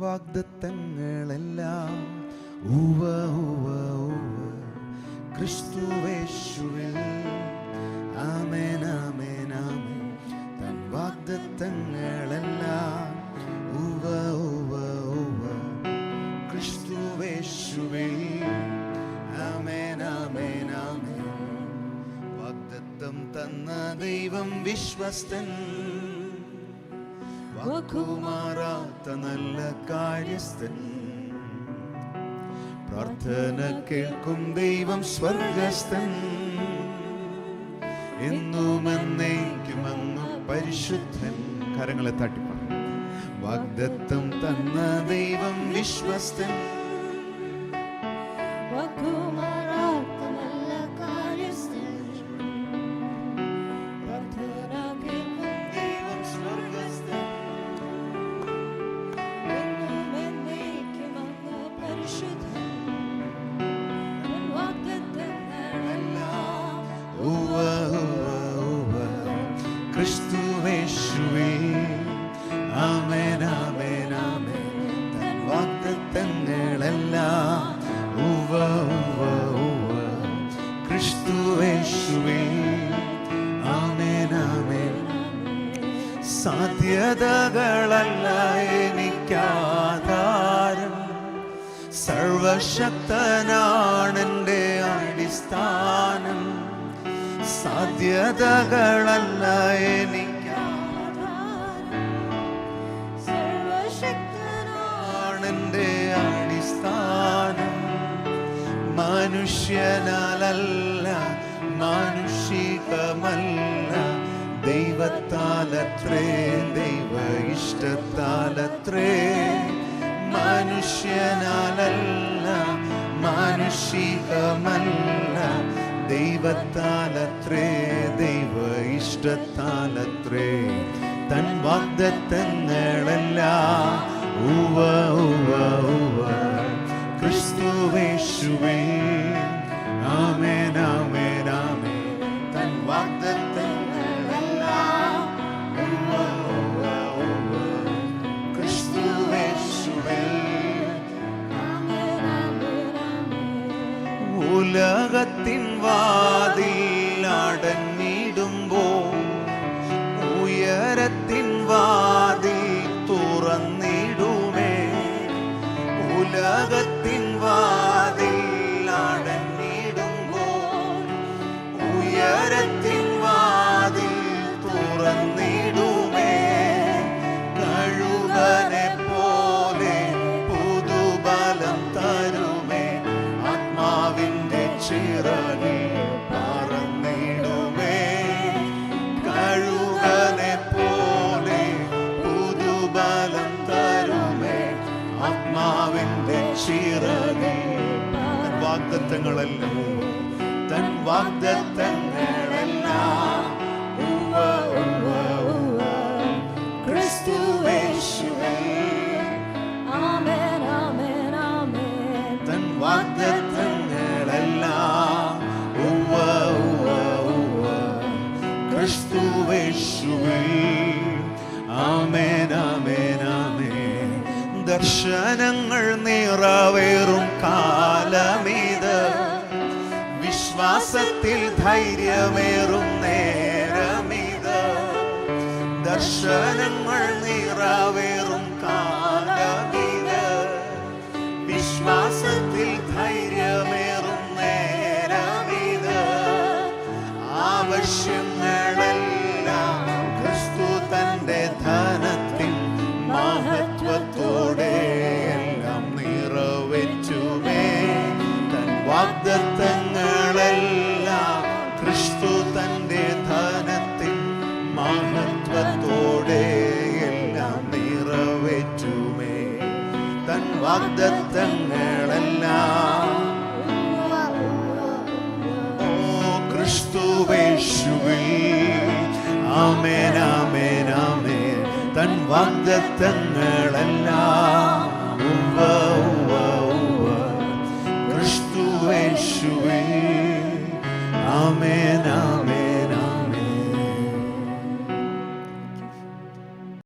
വാഗ്ദത്തങ്ങളെല്ലാം ഉവ്വ ഉവ്വ ഉവ്വ ക്രിസ്തുവേശുവിൽ. ആമേൻ ആമേൻ ആമേൻ. തൻ വാഗ്ദത്തങ്ങളെല്ലാം ഉവ്വ ഉവ്വ ഉവ്വ ക്രിസ്തുവേശുവിൽ. ആമേൻ ആമേൻ ആമേൻ. വാഗ്ദത്തം തന്ന ദൈവം വിശ്വസ്തൻ, വാക്കുമാറാത്ത നല്ല കാര്യസ്ഥൻ. പ്രാർത്ഥന കേൾക്കും ദൈവം സ്വർഗസ്ഥൻ, എന്നും എന്നേക്കും അങ്ങ് പരിശുദ്ധൻ. കരങ്ങളെ തട്ടിപ്പാണ്. വാഗ്ദത്തം തന്ന ദൈവം വിശ്വസ്തൻ, വാക്കുമാറാത്ത നല്ല കാര്യസ്ഥൻ. പ്രാർത്ഥന കേൾക്കും ദൈവം സ്വർഗസ്ഥൻ, എന്നും എന്നേക്കും അങ്ങ് പരിശുദ്ധൻ. വാഗ്ദത്തങ്ങളെല്ലാം ഉവ്വ ഉവ്വ ഉവ്വ ക്രിസ്തുവേശുവിൽ. ആമേൻ ആമേൻ ആമേൻ. തൻ വാഗ്ദത്തങ്ങളെല്ലാം ഉവ്വ ഉവ്വ ഉവ്വ ക്രിസ്തുവേശുവിൽ. ആമേൻ ആമേൻ. സാധ്യതകളല്ല എനിക്കാധാരം, സർവശക്തനാണെൻ്റെ അടിസ്ഥാനം. സാധ്യതകളല്ല എനിക്കാണെൻ്റെ അടിസ്ഥാനം. മനുഷ്യനാലല്ല മാനുഷികമല്ല, ദൈവത്താലത്രേ ദൈവ ഇഷ്ടത്താലത്രേ. മനുഷ്യനാലല്ല മാനുഷികമല്ല, ദൈവത്താലത്രേ ദൈവ ഇഷ്ടത്താലത്രേ. തൻ വാഗ്ദത്തങ്ങളെല്ലാം ഉവ്വ ഉവ്വ ഉവ്വ ക്രിസ്തുവേശുവിൽ. ആമേൻ ആമേൻ ആമേൻ. തൻ വാഗ്ദത്തങ്ങളെല്ലാം ഉവ്വ ഉവ്വ ഉവ്വ ക്രിസ്തുവേശുവിൽ. ഉലകത്തിൻ വാതിൽ അടഞ്ഞിടുമ്പോൾ ഉയരത്തിൻ വാതിൽ തുറന്നിടുമേ. ഉലകത്തിൻ വാതിൽ അടഞ്ഞിടുമ്പോൾ ഉയരത്തിൻ വാതിൽ തുറന്നിടുമേ. കഴുകനെ പോലെ പുതുബലം തരുമേ, ആത്മാവിൻ്റെ ചിറകിൽ പറന്നിടുമേ. കഴുകനെ പോലെ പുതുബലം തരുമേ, ആത്മാവിൻ്റെ ചിറകിൽ. തൻ വാഗ്ദത്തങ്ങളെല്ലാം തൻ വാഗ്ദത്തങ്ങളെല്ലാം ഉവ്വ ഉവ്വ ഉവ്വ ക്രിസ്തുവേശുവിൽ. ആമേൻ ആമേൻ ആമേൻ. തൻ വാഗ്ദത്തങ്ങളെല്ലാം ഉവ്വ ഉവ്വ ഉവ്വ ക്രിസ്തുവേശുവിൽ. ആമേൻ ആമേൻ ആമേൻ. ദർശനങ്ങൾ നിറവേറും കാലമിത്, വിശ്വാസത്തിൽ ധൈര്യമേറും നേരമിത്. ദർശനങ്ങൾ നിറവേറും കാലമിത്, വിശ്വാസത്തിൽ ധൈര്യമേറും നേരമിത്. ആവശ്യങ്ങളെല്ലാം ക്രിസ്തു തൻ്റെ ധനത്തിൻ മഹത്വത്തോടെ എല്ലാം നിറവേറ്റുമേ. തൻ വാഗ്ദത്തങ്ങളെല്ലാം ക്രിസ്തു തൻ്റെ ധനത്തിൻ മഹത്വത്തോടെ എല്ലാം നിറവേറ്റുമേ. തൻ വാഗ്ദത്തങ്ങളെല്ലാം ഓ ക്രിസ്തുവേശുവിൽ. ആമേൻ ആമേൻ ആമേൻ. തൻ വാഗ്ദത്തങ്ങളെല്ലാം ഉവ്വ ഉവ്വ ഉവ്വ ക്രിസ്തുവേശുവിൽ. ആമേൻ ആമേൻ.